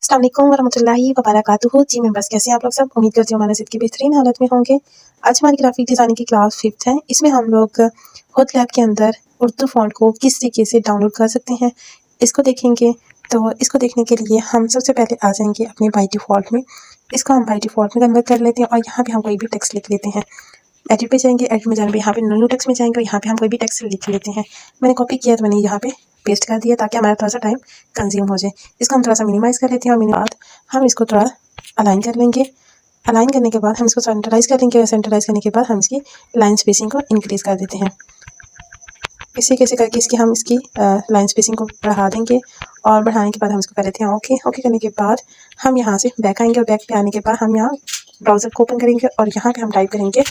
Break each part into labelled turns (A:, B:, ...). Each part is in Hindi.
A: अस्सलाम वालेकुम वरहमतुल्लाहि वबरकातुहू। जी मैं बस कैसे हैं आप लोग सब। उम्मीद करती हूँ हमारे सिद्ध की बेहतरीन हालत में होंगे। आज हमारी ग्राफिक डिज़ाइनिंग की क्लास 5th है। इसमें हम लोग खुद लैब के अंदर उर्दू फ़ॉन्ट को किस तरीके से डाउनलोड कर सकते हैं इसको देखेंगे। तो इसको देखने के लिए हम सबसे पहले आ जाएंगे अपने बाई डिफ़ॉल्ट में। इसको हम बाई डिफ़ॉल्ट में कन्वर्ट कर लेते हैं और यहाँ पे हम कोई भी टेक्स्ट लिख लेते हैं। एडिट पे जाएंगे, एडिट में जाने पे यहाँ पे न्यू टेक्स्ट में जाएंगे और यहाँ पे हम कोई भी टेक्स्ट लिख लेते हैं। मैंने कॉपी किया तो मैंने यहाँ पे पेस्ट कर दिया ताकि हमारा थोड़ा सा टाइम कंज्यूम हो जाए। इसको हम थोड़ा सा मिनिमाइज़ कर लेते हैं और बाद हम इसको थोड़ा अलाइन कर लेंगे। अलाइन करने के बाद हम इसको सेंटराइज़ कर लेंगे और सेंटराइज़ करने के बाद हम इसकी लाइन स्पेसिंग को इंक्रीज़ कर देते हैं। इसी कैसे करके हम इसकी लाइन स्पेसिंग को बढ़ा देंगे और बढ़ाने के बाद हम इसको कर लेते हैं ओके। ओके करने के बाद हम यहाँ से बैक आएंगे और बैक पे आने के बाद हम यहाँ ब्राउज़र को ओपन करेंगे और यहाँ पे हम टाइप करेंगे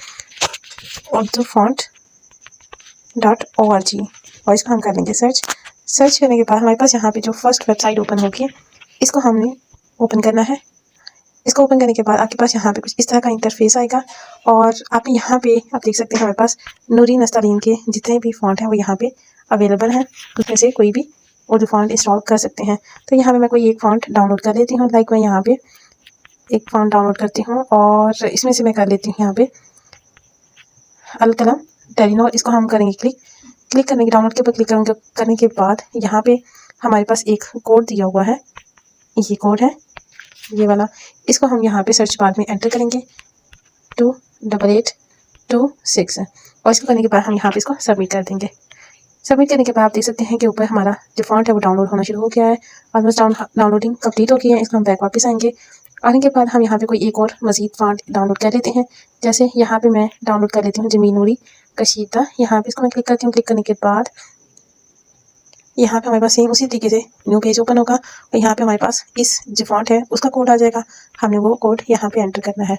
A: urdufont.org और इसको हम कर लेंगे सर्च। सर्च करने के बाद हमारे पास यहाँ पे जो फर्स्ट वेबसाइट ओपन होगी इसको हमने ओपन करना है। इसको ओपन करने के बाद आपके पास यहाँ पे कुछ इस तरह का इंटरफेस आएगा और आप यहाँ पे आप देख सकते हैं हमारे पास नूरी नस्तालीन के जितने भी फ़ॉन्ट हैं वो यहाँ पे अवेलेबल हैं। उसमें से कोई भी उर्दू फ़ॉन्ट इंस्टॉल कर सकते हैं। तो यहाँ पे मैं कोई एक फ़ॉन्ट डाउनलोड कर लेती हूँ। लाइक मैं यहाँ पे एक फ़ॉन्ट डाउनलोड करती हूँ और इसमें से मैं कर लेती हूँ यहाँ पे अल कलम टेलीनॉर। इसको हम करेंगे क्लिक करने के डाउनलोड के ऊपर क्लिक करने के बाद यहाँ पे हमारे पास एक कोड दिया हुआ है। ये कोड है ये वाला। इसको हम यहाँ पे सर्च बार में एंटर करेंगे 28826 और इसको करने के बाद हम यहाँ पे इसको सबमिट कर देंगे। सबमिट करने के बाद आप देख सकते हैं कि ऊपर हमारा जो फॉन्ट है वो डाउनलोड होना शुरू हो गया है। ऑलमोस्ट डाउनलोडिंग कंप्लीट हो गई है। इसको हम बैक वापस आएंगे। आने के बाद हम यहाँ पे कोई एक और मज़ीद फॉन्ट डाउनलोड कर लेते हैं। जैसे यहाँ पे मैं डाउनलोड कर लेती हूँ जमीन नूरी कशीदा। यहाँ पे इसको मैं क्लिक करती हूँ। क्लिक करने के बाद यहाँ पे हमारे पास सेम उसी तरीके से न्यू पेज ओपन होगा और यहाँ पे हमारे पास इस जो फॉन्ट है उसका कोड आ जाएगा। हमने वो कोड यहाँ पे एंटर करना है।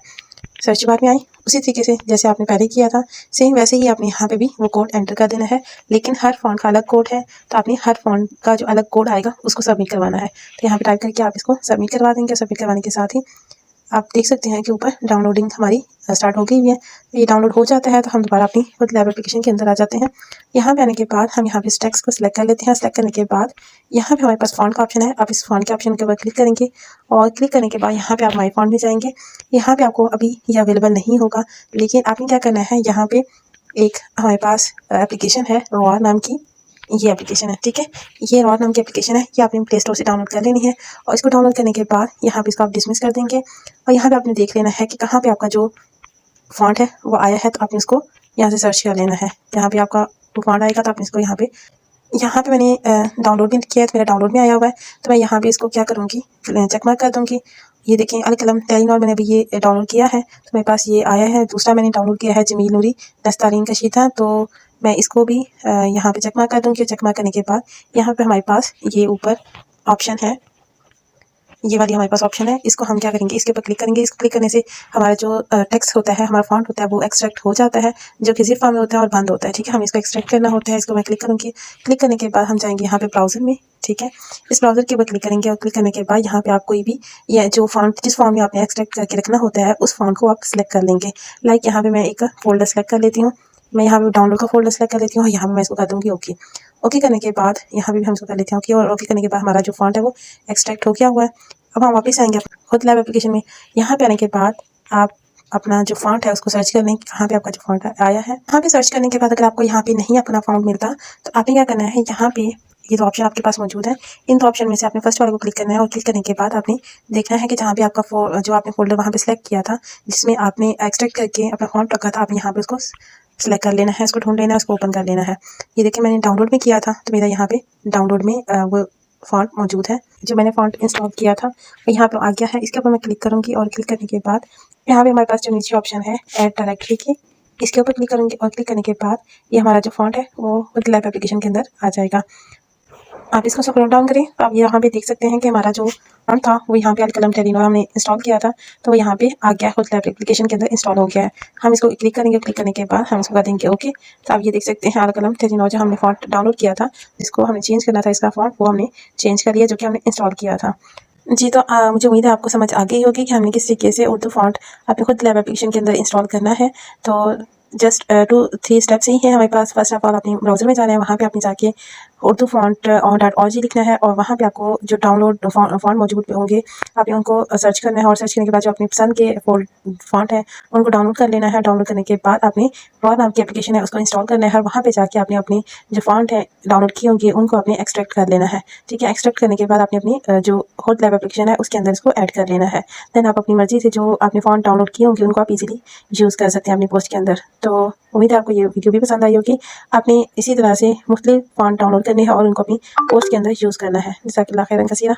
A: सर्च बार में आई उसी तरीके से जैसे आपने पहले किया था सेम वैसे ही आपने यहाँ पे भी वो कोड एंटर कर देना है। लेकिन हर फॉन्ट का अलग कोड है तो आपने हर फॉन्ट का जो अलग कोड आएगा उसको सबमिट करवाना है। तो यहाँ पे टाइप करके आप इसको सबमिट करवा देंगे। सबमिट करवाने के साथ ही आप देख सकते हैं कि ऊपर डाउनलोडिंग हमारी स्टार्ट हो गई हुई है। ये डाउनलोड हो जाता है तो हम दोबारा अपनी खुद लैब एप्लीकेशन के अंदर आ जाते हैं। यहाँ पे आने के बाद हम यहाँ पे इस टेक्स्ट को सिलेक्ट कर लेते हैं। सिलेक्ट करने के बाद यहाँ पे हमारे पास फॉन्ट का ऑप्शन है। आप इस फॉन्ट के ऑप्शन के ऊपर क्लिक करेंगे और क्लिक करने के बाद यहाँ पे आप माई फॉन्ट में जाएंगे। यहाँ पे आपको अभी ये अवेलेबल नहीं होगा लेकिन आपने क्या करना है यहाँ पे एक हमारे पास एप्लीकेशन है रॉ नाम की। ये एप्लीकेशन है ठीक है। ये रॉ नाम की एप्लीकेशन है। ये आपने प्ले स्टोर से डाउनलोड कर लेनी है और इसको डाउनलोड करने के बाद यहाँ पे इसको आप डिसमिस कर देंगे और यहाँ पे आपने देख लेना है कि कहाँ पे आपका जो फॉन्ट है वो आया है। तो आपने इसको यहाँ से सर्च कर लेना है। यहाँ पे आपका फॉन्ट आएगा तो आपने इसको यहाँ पे मैंने डाउनलोड भी किया है तो मेरा डाउनलोड में आया हुआ है। तो मैं यहाँ पे इसको क्या करूँगी चेक मार्क कर दूँगी। ये देखें अल कलम टेलीनॉर मैंने अभी ये डाउनलोड किया है तो मेरे पास ये आया है। दूसरा मैंने डाउनलोड किया है जमील नूरी नस्तालीन कशीदा। तो मैं इसको भी यहाँ पे चेक मार्क कर दूँगी। चेक मार्क करने के बाद यहाँ पे हमारे पास ये ऊपर ऑप्शन है। ये वाली हमारे पास ऑप्शन है। इसको हम क्या करेंगे इसके ऊपर क्लिक करेंगे। इसको क्लिक करने से हमारा जो टेक्स्ट होता है हमारा फॉन्ट होता है वो एक्सट्रैक्ट हो जाता है जो कि ज़िप फॉर्म में होता है और बंद होता है ठीक है। हम इसको एक्सट्रैक्ट करना होता है। इसको मैं क्लिक करूँगी। क्लिक करने के बाद हम जाएंगे यहाँ पे ब्राउज़र में ठीक है। इस ब्राउज़र के ऊपर क्लिक करेंगे और क्लिक करने के बाद यहाँ पे आप कोई भी ये जो फॉन्ट जिस फॉर्म में आपने एक्सट्रैक्ट करके रखना होता है उस फॉन्ट को आप सिलेक्ट कर लेंगे। लाइक यहाँ पे मैं एक फोल्डर सेलेक्ट कर लेती हूँ। मैं यहाँ पे डाउनलोड का फोल्डर सेलेक्ट कर लेती हूँ और यहाँ पे मैं इसको कर दूँगी ओके। ओके करने के बाद यहाँ पे भी हम इसको कर लेते हैं ओके और ओके करने के बाद हमारा जो फॉन्ट है वो एक्सट्रैक्ट हो गया हुआ है। अब हम वापस आएंगे खुद लैब एप्लीकेशन में। यहाँ पे आने के बाद आप अपना जो फॉन्ट है उसको सर्च कर लें कि कहाँ पे आपका जो फॉन्ट आया है। यहाँ पे सर्च करने के बाद अगर आपको यहाँ पे नहीं अपना फॉन्ट मिलता तो आपने क्या करना है यहाँ पे ये दो ऑप्शन आपके पास मौजूद है। इन दो ऑप्शन में से आपने फर्स्ट वाले को क्लिक करना है और क्लिक करने के बाद आपने देखना है कि जहाँ पे आपका जो आपने फोल्डर वहाँ पे सिलेक्ट किया था जिसमें आपने एक्सट्रैक्ट करके अपना फॉन्ट रखा था आपने यहाँ पे उसको सिलेक्ट कर लेना है। इसको ढूंढ लेना है उसको ओपन कर लेना है। ये देखिए मैंने डाउनलोड में किया था तो मेरा यहाँ पे डाउनलोड में वो फॉन्ट मौजूद है जो मैंने फॉन्ट इंस्टॉल किया था वो यहाँ पे आ गया है। इसके ऊपर मैं क्लिक करूँगी और क्लिक करने के बाद यहाँ पे हमारे पास जो नीचे ऑप्शन है ऐड डायरेक्टरी की इसके ऊपर क्लिक करूँगी और क्लिक करने के बाद ये हमारा जो फॉन्ट है वो खुद लैब एप्लीकेशन के अंदर आ जाएगा। आप इसको स्क्रॉल डाउन करें तो आप यहाँ पे देख सकते हैं कि हमारा जो फॉन्ट था वो यहाँ पे अल कलम टेलीनॉर हमने इंस्टॉल किया था तो वो यहाँ पे आ गया खुद लैब एप्लीकेशन के अंदर इंस्टॉल हो गया है। हम इसको क्लिक करेंगे। क्लिक करने के बाद हम इसको कर देंगे ओके। तो आप ये देख सकते हैं अल कलम टेलीनॉर जो हमने फॉन्ट डाउनलोड किया था जिसको हमने चेंज करना था इसका फॉन्ट वो हमने चेंज कर लिया जो कि हमने इंस्टॉल किया था। जी तो मुझे उम्मीद है आपको समझ आ गई होगी कि हमने किस तरीके से उर्दू फॉन्ट अपने खुद लैब एप्लीकेशन के अंदर इंस्टॉल करना है। तो जस्ट 2-3 स्टेप्स ही हैं हमारे पास। फर्स्ट ऑफ ऑल अपने ब्राउज़र में जाना है। वहाँ पे आपने जाके उर्दू फ़ॉन्ट और .org लिखना है और वहाँ पे आपको जो डाउनलोड फ़ॉन्ट मौजूद होंगे आपने उनको सर्च करना है और सर्च करने के बाद जो अपनी पसंद के फ़ॉन्ट हैं उनको डाउनलोड कर लेना है। डाउनलोड करने के बाद आपने वॉर नाम की एप्लीकेशन है उसको इंस्टॉल करना है और वहाँ पे जाके आपने अपनी जो फ़ॉन्ट है डाउनलोड की होंगी उनको आपने एक्सट्रैक्ट कर लेना है। ठीक है, एक्सट्रैक्ट करने के बाद आपने अपनी जो होट लैब एप्लीकेशन है उसके अंदर इसको ऐड कर लेना है। देन आप अपनी मर्ज़ी से जो आपने फ़ॉन्ट डाउनलोड की होंगी उनको आप इजीली यूज़ कर सकते हैं अपनी पोस्ट के अंदर। तो उम्मीद है आपको ये वीडियो भी पसंद आई होगी। आपने इसी तरह से मुख्तलिफ फ़ॉन्ट डाउनलोड करने हैं और उनको अपनी पोस्ट के अंदर यूज़ करना है। जज़ाकल्लाह खैरन कसीरा।